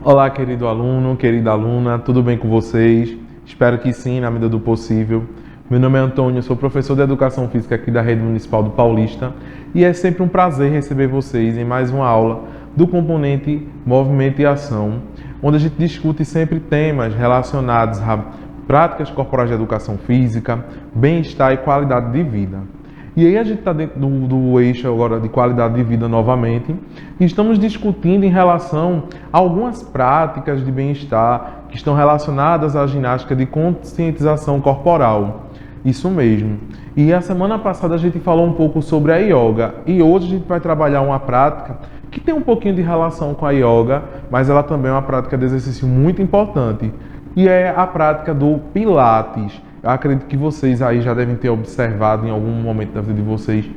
Olá, querido aluno, querida aluna, tudo bem com vocês? Espero que sim, na medida do possível. Meu nome é Antônio, sou professor de Educação Física aqui da Rede Municipal do Paulista e é sempre um prazer receber vocês em mais uma aula do componente Movimento e Ação, onde a gente discute sempre temas relacionados a práticas corporais de educação física, bem-estar e qualidade de vida. E aí a gente está dentro do eixo agora de qualidade de vida novamente e estamos discutindo em relação a algumas práticas de bem-estar que estão relacionadas à ginástica de conscientização corporal. Isso mesmo. E a semana passada a gente falou um pouco sobre a yoga e hoje a gente vai trabalhar uma prática que tem um pouquinho de relação com a yoga, mas ela também é uma prática de exercício muito importante e é a prática do Pilates. Eu acredito que vocês aí já devem ter observado em algum momento da vida de vocês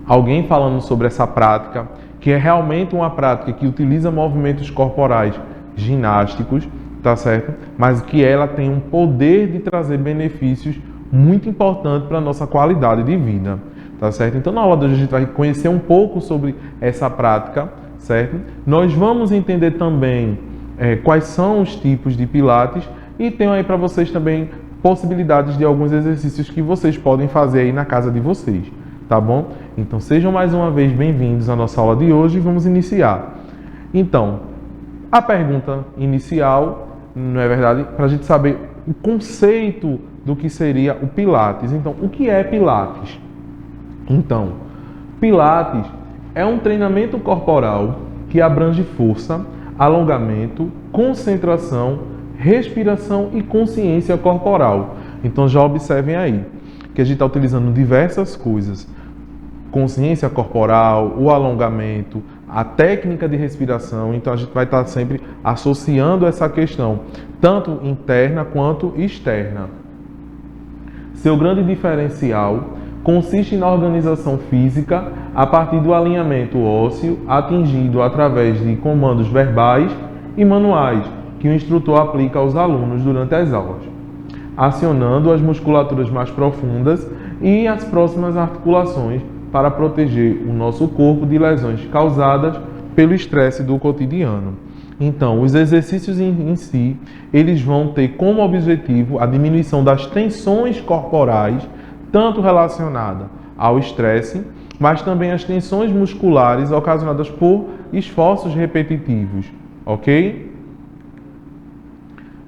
alguém falando sobre essa prática, que é realmente uma prática que utiliza movimentos corporais ginásticos, tá certo? Mas que ela tem um poder de trazer benefícios muito importante para a nossa qualidade de vida, tá certo? Então na aula de hoje a gente vai conhecer um pouco sobre essa prática, certo? Nós vamos entender também quais são os tipos de Pilates e tenho aí para vocês também possibilidades de alguns exercícios que vocês podem fazer aí na casa de vocês, tá bom? Então sejam mais uma vez bem-vindos à nossa aula de hoje e vamos iniciar. Então, a pergunta inicial, não é verdade? Para a gente saber o conceito do que seria o Pilates. Então, o que é Pilates? Então, Pilates é um treinamento corporal que abrange força, alongamento, concentração, respiração e consciência corporal. Então já observem aí que a gente está utilizando diversas coisas. Consciência corporal, o alongamento, a técnica de respiração. Então a gente vai estar sempre associando essa questão, tanto interna quanto externa. Seu grande diferencial consiste na organização física a partir do alinhamento ósseo atingido através de comandos verbais e manuais que o instrutor aplica aos alunos durante as aulas, acionando as musculaturas mais profundas e as próximas articulações para proteger o nosso corpo de lesões causadas pelo estresse do cotidiano. Então, os exercícios em si, eles vão ter como objetivo a diminuição das tensões corporais, tanto relacionada ao estresse, mas também as tensões musculares ocasionadas por esforços repetitivos, ok?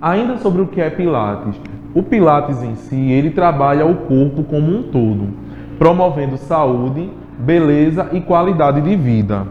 Ainda sobre o que é Pilates, o Pilates em si, ele trabalha o corpo como um todo, promovendo saúde, beleza e qualidade de vida.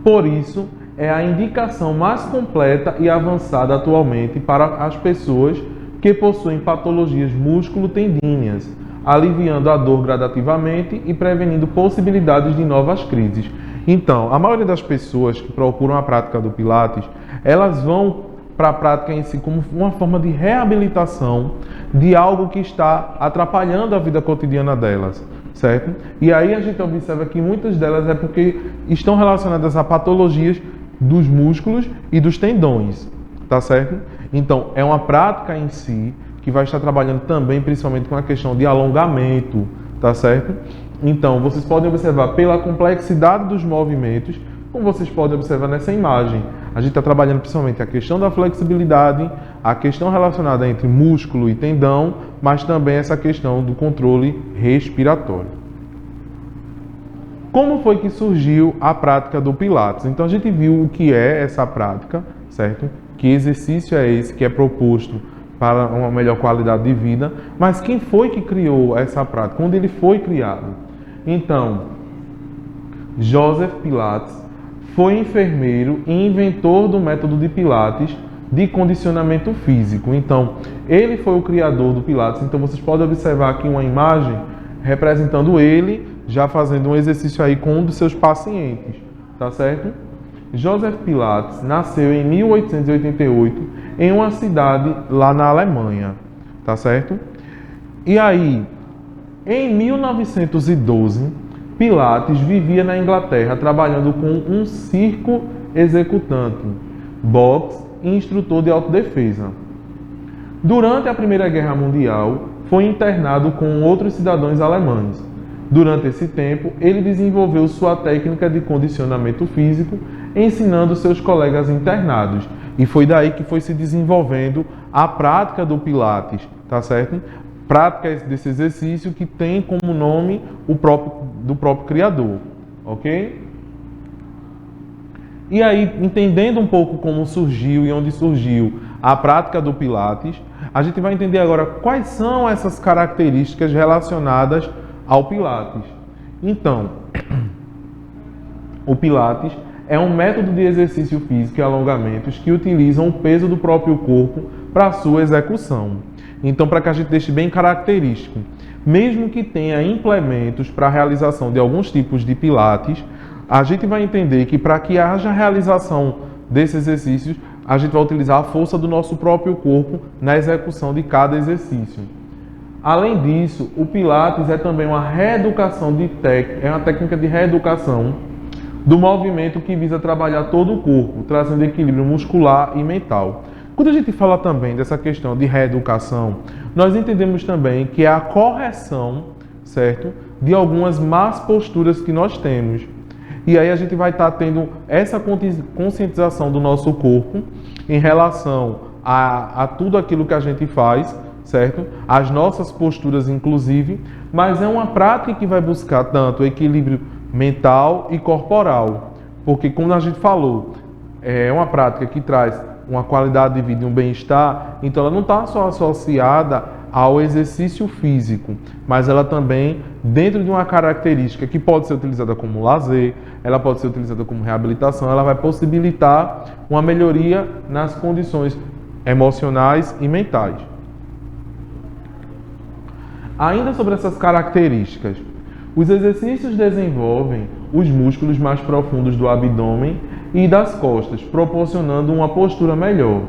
Por isso, é a indicação mais completa e avançada atualmente para as pessoas que possuem patologias músculo-tendíneas, aliviando a dor gradativamente e prevenindo possibilidades de novas crises. Então, a maioria das pessoas que procuram a prática do Pilates, elas vão para a prática em si como uma forma de reabilitação de algo que está atrapalhando a vida cotidiana delas, certo? E aí a gente observa que muitas delas é porque estão relacionadas a patologias dos músculos e dos tendões, tá certo? Então, é uma prática em si que vai estar trabalhando também principalmente com a questão de alongamento, tá certo? Então, vocês podem observar pela complexidade dos movimentos, como vocês podem observar nessa imagem, a gente está trabalhando principalmente a questão da flexibilidade, a questão relacionada entre músculo e tendão, mas também essa questão do controle respiratório. Como foi que surgiu a prática do Pilates? Então a gente viu o que é essa prática, certo? Que exercício é esse que é proposto para uma melhor qualidade de vida, mas quem foi que criou essa prática? Quando ele foi criado? Então, Joseph Pilates foi enfermeiro e inventor do método de Pilates de condicionamento físico. Então, ele foi o criador do Pilates. Então, vocês podem observar aqui uma imagem representando ele já fazendo um exercício aí com um dos seus pacientes, tá certo? Joseph Pilates nasceu em 1888 em uma cidade lá na Alemanha, tá certo? E aí, em 1912, Pilates vivia na Inglaterra trabalhando com um circo executante, boxe e instrutor de autodefesa. Durante a Primeira Guerra Mundial, foi internado com outros cidadãos alemães. Durante esse tempo, ele desenvolveu sua técnica de condicionamento físico ensinando seus colegas internados. E foi daí que foi se desenvolvendo a prática do Pilates, tá certo? Prática desse exercício que tem como nome do próprio criador, ok? E aí, entendendo um pouco como surgiu e onde surgiu a prática do Pilates, a gente vai entender agora quais são essas características relacionadas ao Pilates. Então, o Pilates é um método de exercício físico e alongamentos que utilizam o peso do próprio corpo para sua execução. Então, para que a gente deixe bem característico, mesmo que tenha implementos para a realização de alguns tipos de Pilates, a gente vai entender que para que haja realização desses exercícios, a gente vai utilizar a força do nosso próprio corpo na execução de cada exercício. Além disso, o Pilates é também uma reeducação é uma técnica de reeducação do movimento que visa trabalhar todo o corpo, trazendo equilíbrio muscular e mental. Quando a gente fala também dessa questão de reeducação, nós entendemos também que é a correção, certo, de algumas más posturas que nós temos. E aí a gente vai estar tendo essa conscientização do nosso corpo em relação a tudo aquilo que a gente faz, certo? As nossas posturas, inclusive, mas é uma prática que vai buscar tanto equilíbrio mental e corporal, porque como a gente falou, é uma prática que traz uma qualidade de vida e um bem-estar, então ela não está só associada ao exercício físico, mas ela também, dentro de uma característica que pode ser utilizada como lazer, ela pode ser utilizada como reabilitação, ela vai possibilitar uma melhoria nas condições emocionais e mentais. Ainda sobre essas características, os exercícios desenvolvem os músculos mais profundos do abdômen e das costas, proporcionando uma postura melhor.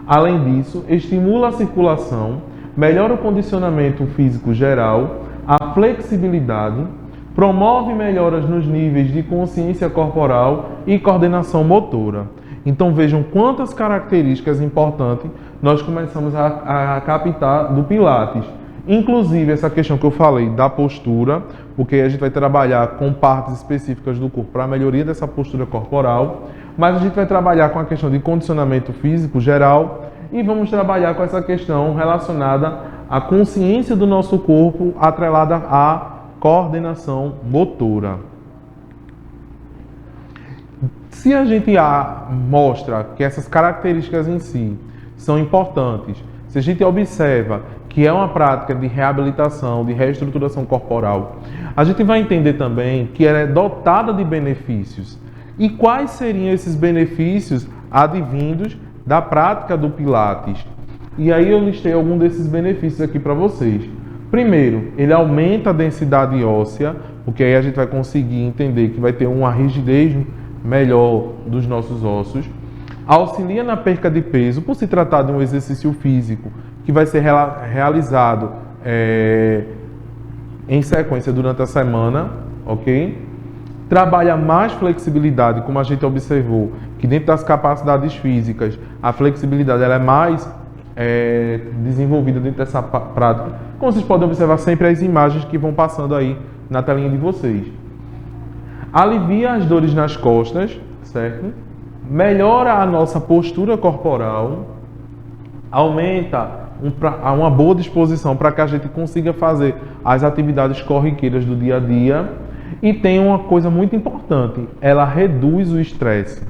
Além disso, estimula a circulação, melhora o condicionamento físico geral, a flexibilidade, promove melhoras nos níveis de consciência corporal e coordenação motora. Então vejam quantas características importantes nós começamos a captar do Pilates. Inclusive essa questão que eu falei da postura, porque a gente vai trabalhar com partes específicas do corpo para a melhoria dessa postura corporal, mas a gente vai trabalhar com a questão de condicionamento físico geral e vamos trabalhar com essa questão relacionada à consciência do nosso corpo atrelada à coordenação motora. Se a gente mostra que essas características em si são importantes, se a gente observa que é uma prática de reabilitação, de reestruturação corporal, a gente vai entender também que ela é dotada de benefícios. E quais seriam esses benefícios advindos da prática do Pilates? E aí eu listei algum desses benefícios aqui para vocês. Primeiro, ele aumenta a densidade óssea, porque aí a gente vai conseguir entender que vai ter uma rigidez melhor dos nossos ossos. Auxilia na perca de peso, por se tratar de um exercício físico que vai ser realizado em sequência durante a semana, ok? Trabalha mais flexibilidade, como a gente observou, que dentro das capacidades físicas, a flexibilidade ela é mais desenvolvida dentro dessa prática. Como vocês podem observar sempre as imagens que vão passando aí na telinha de vocês. Alivia as dores nas costas, certo? Melhora a nossa postura corporal, aumenta uma boa disposição para que a gente consiga fazer as atividades corriqueiras do dia a dia e tem uma coisa muito importante, ela reduz o estresse.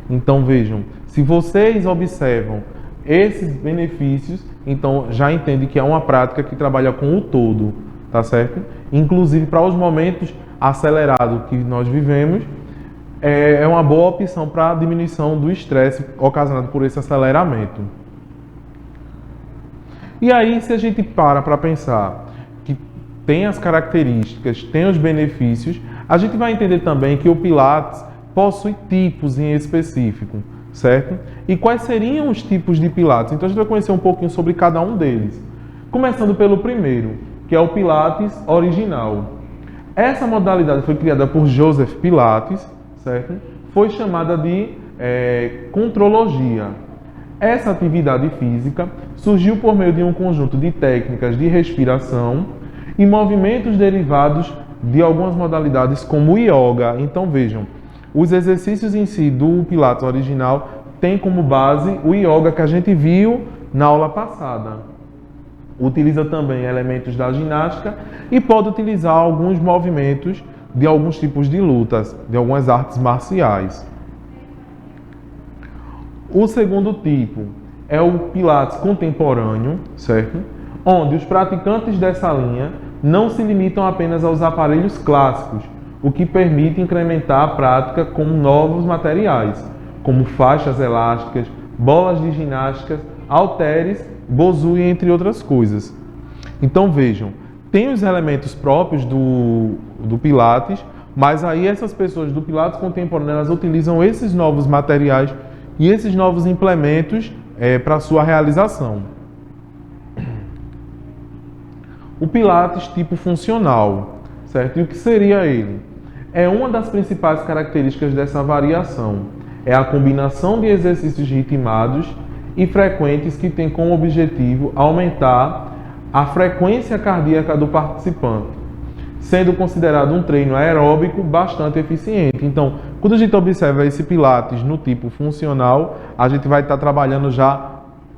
Então vejam, se vocês observam esses benefícios, então já entende que é uma prática que trabalha com o todo, tá certo? Inclusive para os momentos acelerados que nós vivemos, é uma boa opção para a diminuição do estresse ocasionado por esse aceleramento. E aí, se a gente para pensar que tem as características, tem os benefícios, a gente vai entender também que o Pilates possui tipos em específico, certo? E quais seriam os tipos de Pilates? Então a gente vai conhecer um pouquinho sobre cada um deles. Começando pelo primeiro, que é o Pilates original. Essa modalidade foi criada por Joseph Pilates, certo? Foi chamada de contrologia. Essa atividade física surgiu por meio de um conjunto de técnicas de respiração e movimentos derivados de algumas modalidades como o yoga. Então vejam, Os exercícios em si do Pilates original tem como base o yoga que a gente viu na aula passada. Utiliza também elementos da ginástica e pode utilizar alguns movimentos de alguns tipos de lutas, de algumas artes marciais. O segundo tipo é o Pilates contemporâneo, certo? Onde os praticantes dessa linha não se limitam apenas aos aparelhos clássicos, o que permite incrementar a prática com novos materiais, como faixas elásticas, bolas de ginástica, halteres, bozui, entre outras coisas. Então vejam, tem os elementos próprios do Pilates, mas aí essas pessoas do Pilates contemporâneo, elas utilizam esses novos materiais e esses novos implementos para sua realização. O Pilates tipo funcional, certo? E o que seria ele? É uma das principais características dessa variação. É a combinação de exercícios ritmados e frequentes que tem como objetivo aumentar a frequência cardíaca do participante, sendo considerado um treino aeróbico bastante eficiente. Então, quando a gente observa esse Pilates no tipo funcional, a gente vai estar trabalhando já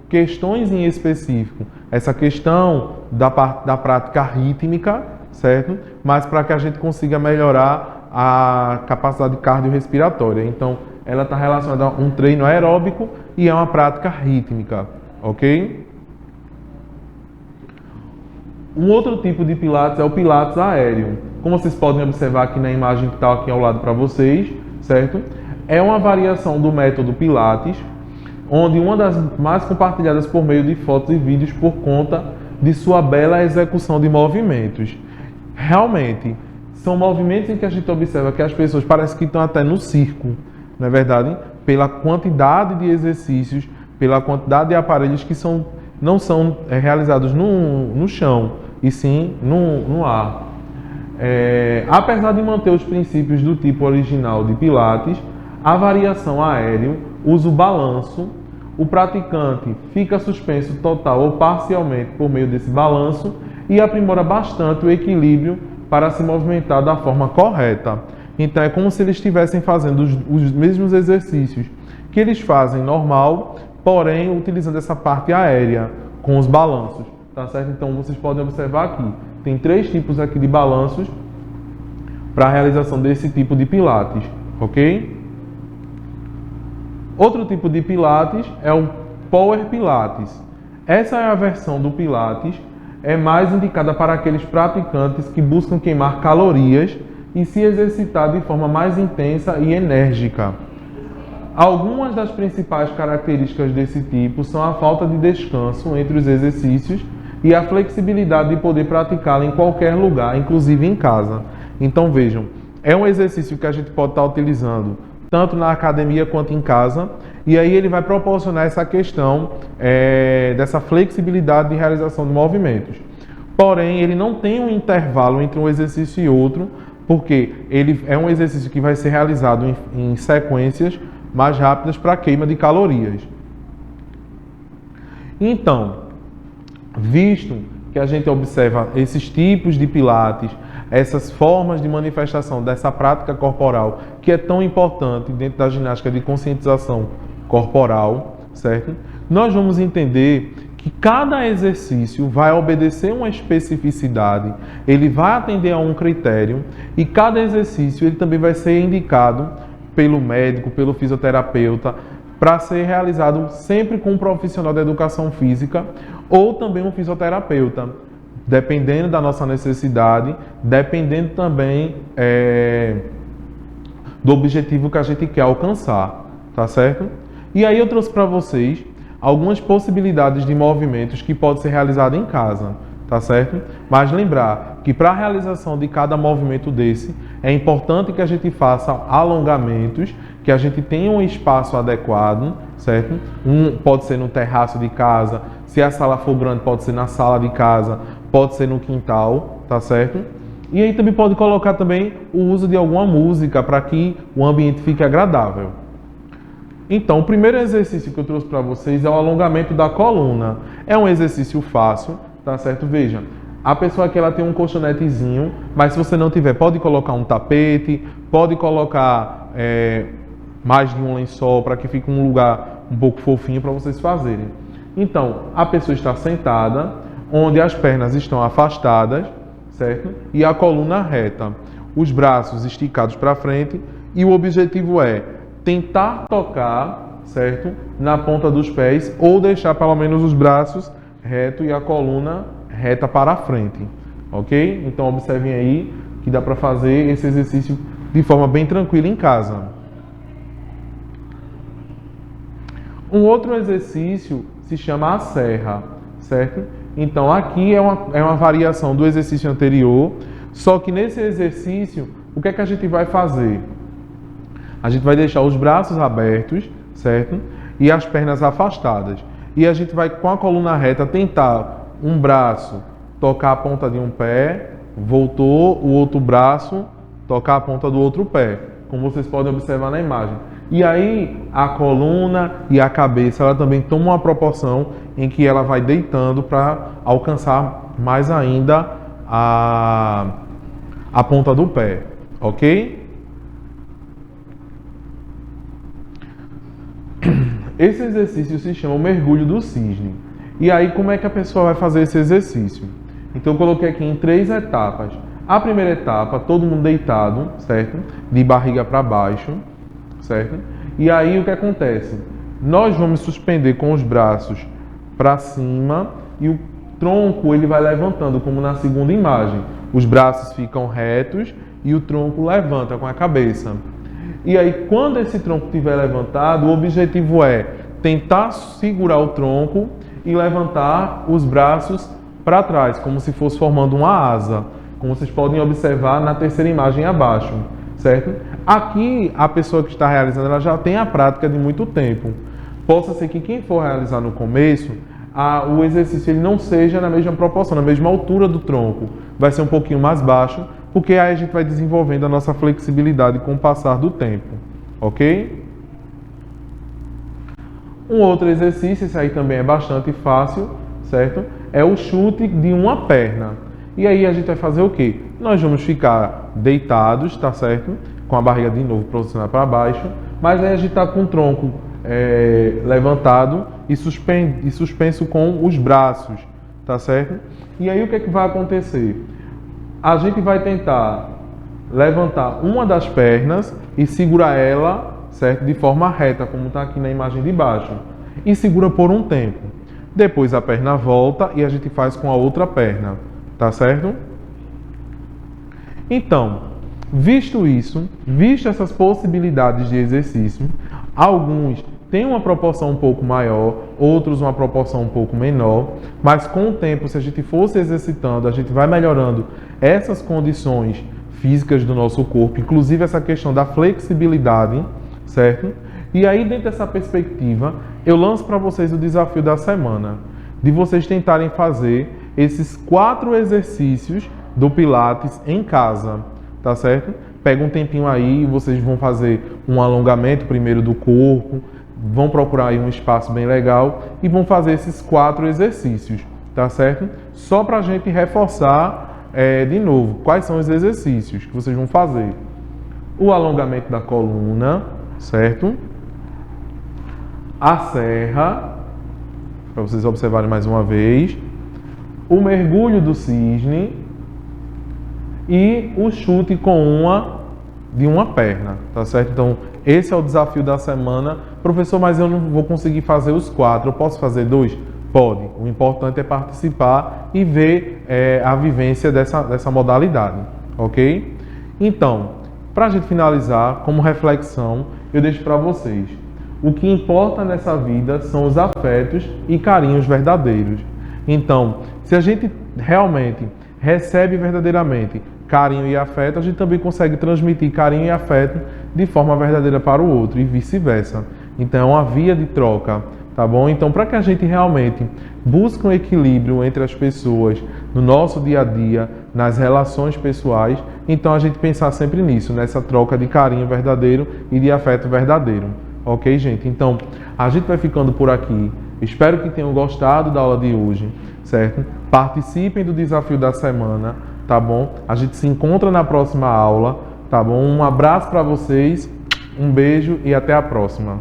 questões em específico. Essa questão da prática rítmica, certo? Mas para que a gente consiga melhorar a capacidade cardiorrespiratória. Então, ela está relacionada a um treino aeróbico e é uma prática rítmica, ok? Um outro tipo de Pilates é o Pilates aéreo. Como vocês podem observar aqui na imagem que está aqui ao lado para vocês, certo? É uma variação do método Pilates, onde uma das mais compartilhadas por meio de fotos e vídeos por conta de sua bela execução de movimentos. Realmente, são movimentos em que a gente observa que as pessoas parecem que estão até no circo, não é verdade? Pela quantidade de exercícios, pela quantidade de aparelhos que não são realizados no chão, e sim no ar. Apesar de manter os princípios do tipo original de Pilates, a variação aéreo usa o balanço, o praticante fica suspenso total ou parcialmente por meio desse balanço e aprimora bastante o equilíbrio para se movimentar da forma correta. Então é como se eles estivessem fazendo os mesmos exercícios que eles fazem normal, porém utilizando essa parte aérea com os balanços, tá certo? Então vocês podem observar aqui, tem 3 tipos aqui de balanços para a realização desse tipo de Pilates, ok? Outro tipo de Pilates é o Power Pilates. Essa é a versão do Pilates, é mais indicada para aqueles praticantes que buscam queimar calorias e se exercitar de forma mais intensa e enérgica. Algumas das principais características desse tipo são a falta de descanso entre os exercícios e a flexibilidade de poder praticá-lo em qualquer lugar, inclusive em casa. Então vejam, é um exercício que a gente pode estar utilizando tanto na academia quanto em casa, e aí ele vai proporcionar essa questão dessa flexibilidade de realização de movimentos. Porém, ele não tem um intervalo entre um exercício e outro, porque ele é um exercício que vai ser realizado em sequências mais rápidas para queima de calorias. Então, visto que a gente observa esses tipos de Pilates, essas formas de manifestação dessa prática corporal, que é tão importante dentro da ginástica de conscientização corporal, certo? Nós vamos entender que cada exercício vai obedecer uma especificidade, ele vai atender a um critério e cada exercício ele também vai ser indicado pelo médico, pelo fisioterapeuta, para ser realizado sempre com um profissional da educação física ou também um fisioterapeuta, dependendo da nossa necessidade, dependendo também do objetivo que a gente quer alcançar, tá certo? E aí eu trouxe para vocês algumas possibilidades de movimentos que podem ser realizados em casa, tá certo? Mas lembrar que para a realização de cada movimento desse, é importante que a gente faça alongamentos, que a gente tenha um espaço adequado, certo? Pode ser no terraço de casa, se a sala for grande, pode ser na sala de casa, pode ser no quintal, tá certo? E aí também pode colocar também o uso de alguma música para que o ambiente fique agradável. Então, o primeiro exercício que eu trouxe para vocês é o alongamento da coluna. É um exercício fácil, tá certo? Veja, a pessoa aqui ela tem um colchonetezinho, mas se você não tiver, pode colocar um tapete, pode colocar mais de um lençol, para que fique um lugar um pouco fofinho para vocês fazerem. Então, a pessoa está sentada, onde as pernas estão afastadas, certo? E a coluna reta. Os braços esticados para frente, e o objetivo é tentar tocar, certo? Na ponta dos pés, ou deixar pelo menos os braços retos e a coluna reta para a frente, ok? Então observem aí que dá para fazer esse exercício de forma bem tranquila em casa. Um outro exercício se chama a serra, certo? Então aqui é uma variação do exercício anterior, só que nesse exercício, o que é que a gente vai fazer? A gente vai deixar os braços abertos, certo? E as pernas afastadas. E a gente vai, com a coluna reta, tentar um braço tocar a ponta de um pé, voltou o outro braço, tocar a ponta do outro pé, como vocês podem observar na imagem. E aí a coluna e a cabeça, ela também tomam uma proporção em que ela vai deitando para alcançar mais ainda a ponta do pé, ok? Esse exercício se chama o mergulho do cisne. E aí, como é que a pessoa vai fazer esse exercício? Então, eu coloquei aqui em 3 etapas. A primeira etapa, todo mundo deitado, certo? De barriga para baixo, certo? E aí, o que acontece? Nós vamos suspender com os braços para cima e o tronco ele vai levantando, como na segunda imagem. Os braços ficam retos e o tronco levanta com a cabeça. E aí, quando esse tronco estiver levantado, o objetivo é tentar segurar o tronco e levantar os braços para trás, como se fosse formando uma asa, como vocês podem observar na terceira imagem abaixo, certo? Aqui, a pessoa que está realizando, ela já tem a prática de muito tempo. Possa ser que quem for realizar no começo, o exercício ele não seja na mesma proporção, na mesma altura do tronco, vai ser um pouquinho mais baixo, porque aí a gente vai desenvolvendo a nossa flexibilidade com o passar do tempo, ok? Um outro exercício, esse aí também é bastante fácil, certo? É o chute de uma perna. E aí a gente vai fazer o quê? Nós vamos ficar deitados, tá certo? Com a barriga de novo posicionada para baixo, mas aí a gente está com o tronco levantado e suspenso com os braços, tá certo? E aí o que é que vai acontecer? A gente vai tentar levantar uma das pernas e segurar ela, certo? De forma reta, como está aqui na imagem de baixo. E segura por um tempo. Depois a perna volta e a gente faz com a outra perna, tá certo? Então, visto isso, visto essas possibilidades de exercício, alguns têm uma proporção um pouco maior, outros uma proporção um pouco menor, mas com o tempo, se a gente for se exercitando, a gente vai melhorando essas condições físicas do nosso corpo, inclusive essa questão da flexibilidade, certo? E aí, dentro dessa perspectiva, eu lanço para vocês o desafio da semana, de vocês tentarem fazer esses 4 exercícios do Pilates em casa, tá certo? Pega um tempinho aí, vocês vão fazer um alongamento primeiro do corpo, vão procurar aí um espaço bem legal e vão fazer esses 4 exercícios, tá certo? Só para a gente reforçar de novo, quais são os exercícios que vocês vão fazer. O alongamento da coluna, certo? A serra, para vocês observarem mais uma vez. O mergulho do cisne e o chute de uma perna, tá certo? Então, esse é o desafio da semana. Professor, mas eu não vou conseguir fazer os 4, eu posso fazer 2? Pode. O importante é participar e ver a vivência dessa modalidade, ok? Então, para a gente finalizar, como reflexão, eu deixo para vocês. O que importa nessa vida são os afetos e carinhos verdadeiros. Então, se a gente realmente recebe verdadeiramente carinho e afeto, a gente também consegue transmitir carinho e afeto de forma verdadeira para o outro e vice-versa. Então, é uma via de troca, tá bom? Então, para que a gente realmente busque um equilíbrio entre as pessoas no nosso dia a dia, nas relações pessoais, então a gente pensar sempre nisso, nessa troca de carinho verdadeiro e de afeto verdadeiro. Ok, gente? Então, a gente vai ficando por aqui. Espero que tenham gostado da aula de hoje, certo? Participem do desafio da semana, tá bom? A gente se encontra na próxima aula, tá bom? Um abraço para vocês Um beijo e até a próxima.